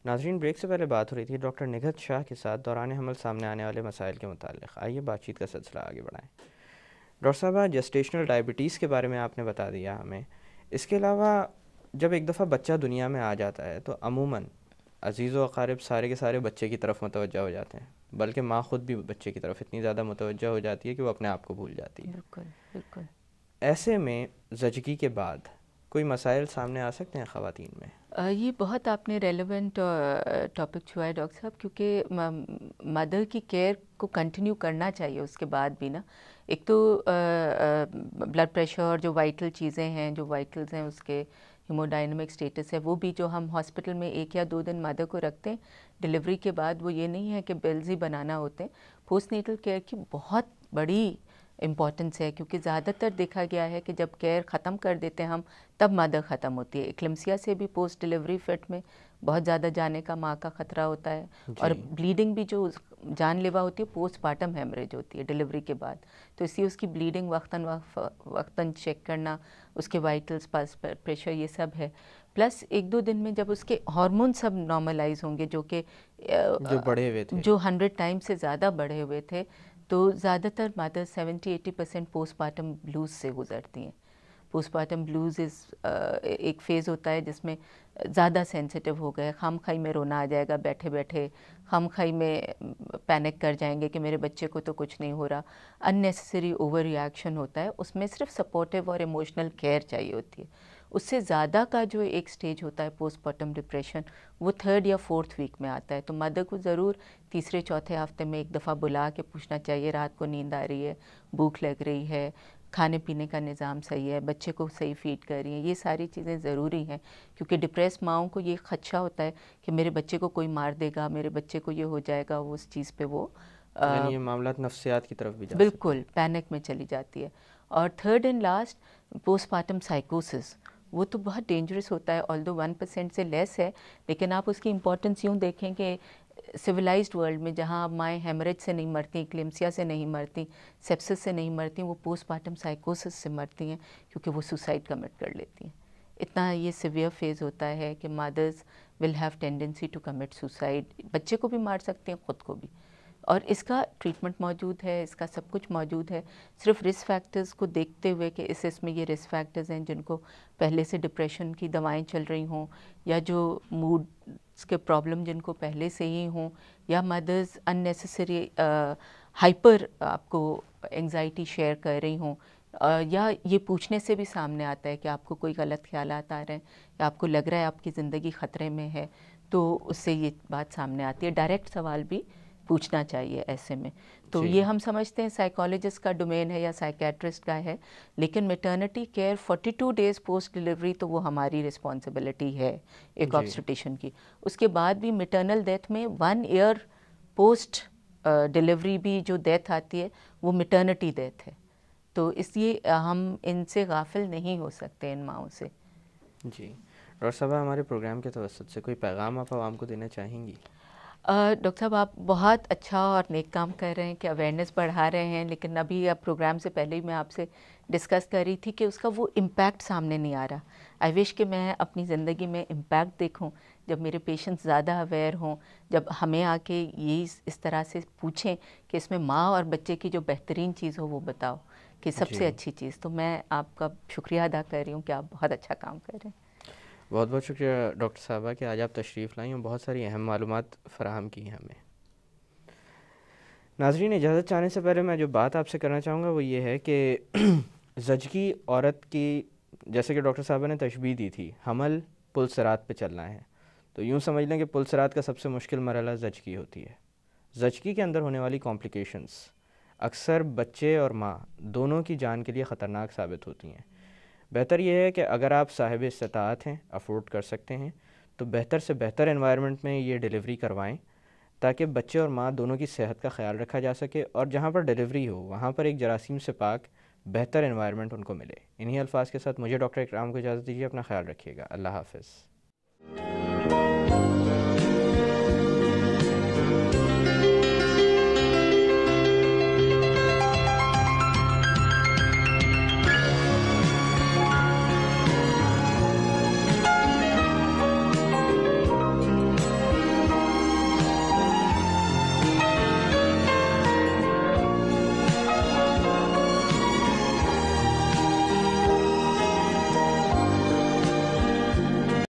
नाज़रीन, ब्रेक से पहले बात हो रही थी डॉक्टर निघत शाह के साथ दौरान हमल सामने आने वाले मसाइल के मुतालिक। आइए बातचीत का सिलसिला आगे बढ़ाएं। डॉक्टर साहब, जेस्टेशनल डायबिटीज़ के बारे में आपने बता दिया हमें। इसके अलावा जब एक दफ़ा बच्चा दुनिया में आ जाता है तो अमूमन अज़ीज़ व अक़ारिब सारे के सारे बच्चे की तरफ मुतवज्जह हो जाते हैं, बल्कि माँ ख़ुद भी बच्चे की तरफ इतनी ज़्यादा मुतवज्जह हो जाती है कि वो अपने आप को भूल जाती है। बिल्कुल बिल्कुल। ऐसे में ज़चगी के बाद कोई मसाइल सामने आ सकते हैं ख़वातीन में? ये बहुत आपने रेलेवेंट टॉपिक छुआ है डॉक्टर साहब, क्योंकि मदर की केयर को कंटिन्यू करना चाहिए उसके बाद भी ना। एक तो ब्लड प्रेशर, जो वाइटल चीज़ें हैं, जो वाइटल्स हैं, उसके हीमोडायनेमिक स्टेटस है, वो भी जो हम हॉस्पिटल में 1 या 2 दिन मदर को रखते हैं डिलीवरी के बाद, वो ये नहीं है कि बिल्स ही बनाना होते हैं। पोस्ट नेटल केयर की बहुत बड़ी इम्पॉर्टेंस है, क्योंकि ज़्यादातर देखा गया है कि जब केयर ख़त्म कर देते हैं हम, तब मदर ख़त्म होती है। एक्लेम्सिया से भी पोस्ट डिलीवरी फिट में बहुत ज़्यादा जाने का माँ का ख़तरा होता है। जी। और ब्लीडिंग भी जो जानलेवा होती है, पोस्टमार्टम हेमरेज होती है डिलीवरी के बाद। तो इसलिए उसकी ब्लीडिंग वक्तन चेक करना, उसके वाइटल्स, पल्स प्रेशर, ये सब है। प्लस 1-2 दिन में जब उसके हार्मोन सब नॉर्मलाइज होंगे, जो कि जो बढ़े हुए थे। जो 100 टाइम से ज़्यादा बढ़े हुए थे, तो ज़्यादातर मदर 70-80% पोस्टमार्टम ब्लूज़ से गुजरती हैं। पोस्टमार्टम ब्लूज़ एक फ़ेज़ होता है जिसमें ज़्यादा सेंसिटिव हो गए, खामखाई में रोना आ जाएगा बैठे बैठे, खामखाई में पैनिक कर जाएंगे कि मेरे बच्चे को तो कुछ नहीं हो रहा, अननेसेसरी ओवर रिएक्शन होता है। उसमें सिर्फ सपोर्टिव और इमोशनल केयर चाहिए होती है। उससे ज़्यादा का जो एक स्टेज होता है पोस्टमार्टम डिप्रेशन, वो 3rd या 4th वीक में आता है। तो मदर को ज़रूर तीसरे-चौथे हफ्ते में एक दफ़ा बुला के पूछना चाहिए, रात को नींद आ रही है, भूख लग रही है, खाने पीने का निज़ाम सही है, बच्चे को सही फीड कर रही हैं। ये सारी चीज़ें ज़रूरी हैं, क्योंकि डिप्रेस माँओं को ये खदशा होता है कि मेरे बच्चे को कोई मार देगा, मेरे बच्चे को ये हो जाएगा, वो उस चीज़ पे वो यानी ये मामलात नफ्सियात की तरफ भी जा सकते बिल्कुल हैं। पैनिक में चली जाती है। और 3rd एंड लास्ट, पोस्टमार्टम साइकोसिस, वो तो बहुत डेंजरस होता है। ऑल्दो 1% से लेस है, लेकिन आप उसकी इम्पोर्टेंस यूँ देखें कि सिविलाइज्ड वर्ल्ड में जहाँ माएँ हेमरेज से नहीं मरती, क्लेम्सिया से नहीं मरती, सेप्सिस से नहीं मरती, वो पोस्टमार्टम साइकोसिस से मरती हैं, क्योंकि वो सुसाइड कमिट कर लेती हैं। इतना ये सिवियर फेज़ होता है कि mothers will have tendency to commit suicide, बच्चे को भी मार सकती हैं, ख़ुद को भी। और इसका ट्रीटमेंट मौजूद है, इसका सब कुछ मौजूद है। सिर्फ रिस्क फैक्टर्स को देखते हुए कि इसमें ये रिस्क फैक्टर्स हैं जिनको पहले से डिप्रेशन की दवाएं चल रही हों, या जो मूड के प्रॉब्लम जिनको पहले से ही हों, या मदर्स अननेसेसरी हाइपर आपको एंजाइटी शेयर कर रही हों, या ये पूछने से भी सामने आता है कि आपको कोई गलत ख्यालात आ रहे हैं, या आपको लग रहा है आपकी ज़िंदगी ख़तरे में है, तो उससे ये बात सामने आती है। डायरेक्ट सवाल भी पूछना चाहिए ऐसे में। तो जी। ये हम समझते हैं साइकोलॉजिस्ट का डोमेन है या साइकेट्रिस्ट का है, लेकिन maternity care 42 days post delivery तो वो हमारी रिस्पॉन्सिबिलिटी है एक जी। ऑब्स्टेट्रिशियन की। उसके बाद भी मैटरनल डेथ में 1 ईयर पोस्ट डिलीवरी भी जो डेथ आती है, वो मैटरनिटी डेथ है। तो इसलिए हम इनसे गाफिल नहीं हो सकते, इन माओं से। जी डॉक्टर साहब, हमारे प्रोग्राम के तवज्जुद से कोई पैगाम आप आवाम को देना चाहेंगी? डॉक्टर साहब, आप बहुत अच्छा और नेक काम कर रहे हैं कि अवेयरनेस बढ़ा रहे हैं, लेकिन अभी अब प्रोग्राम से पहले ही मैं आपसे डिस्कस कर रही थी कि उसका वो इम्पैक्ट सामने नहीं आ रहा। आई विश कि मैं अपनी ज़िंदगी में इम्पैक्ट देखूं, जब मेरे पेशेंट्स ज़्यादा अवेयर हों, जब हमें आके यही इस तरह से पूछें कि इसमें माँ और बच्चे की जो बेहतरीन चीज़ हो वो बताओ, कि सबसे जी। अच्छी चीज़। तो मैं आपका शुक्रिया अदा कर रही हूँ कि आप बहुत अच्छा काम कर रहे हैं। बहुत बहुत शुक्रिया डॉक्टर साहबा कि आज आप तशरीफ़ लाई और बहुत सारी अहम मालूमात फ़राहम की हैं हमें। नाज़रीन, इजाज़त चाहने से पहले मैं जो बात आपसे करना चाहूँगा वो ये है कि ज़चगी औरत की, जैसे कि डॉक्टर साहबा ने तशबीह दी थी, हमल पुलसरात पे चलना है, तो यूँ समझ लें कि पुलसरात का सबसे मुश्किल मरहला ज़चगी होती है। ज़चगी के अंदर होने वाली कॉम्प्लिकेशंस अक्सर बच्चे और माँ दोनों की जान के लिए ख़तरनाक साबित होती हैं। बेहतर यह है कि अगर आप साहिब इस्तात हैं, अफोर्ड कर सकते हैं, तो बेहतर से बेहतर एनवायरनमेंट में ये डिलीवरी करवाएं, ताकि बच्चे और माँ दोनों की सेहत का ख्याल रखा जा सके और जहाँ पर डिलीवरी हो वहाँ पर एक जरासीम से पाक बेहतर एनवायरनमेंट उनको मिले। इन्हीं अल्फाज के साथ मुझे डॉक्टर इकराम को इजाज़त दीजिए। अपना ख्याल रखिएगा। अल्लाह हाफ़िज़।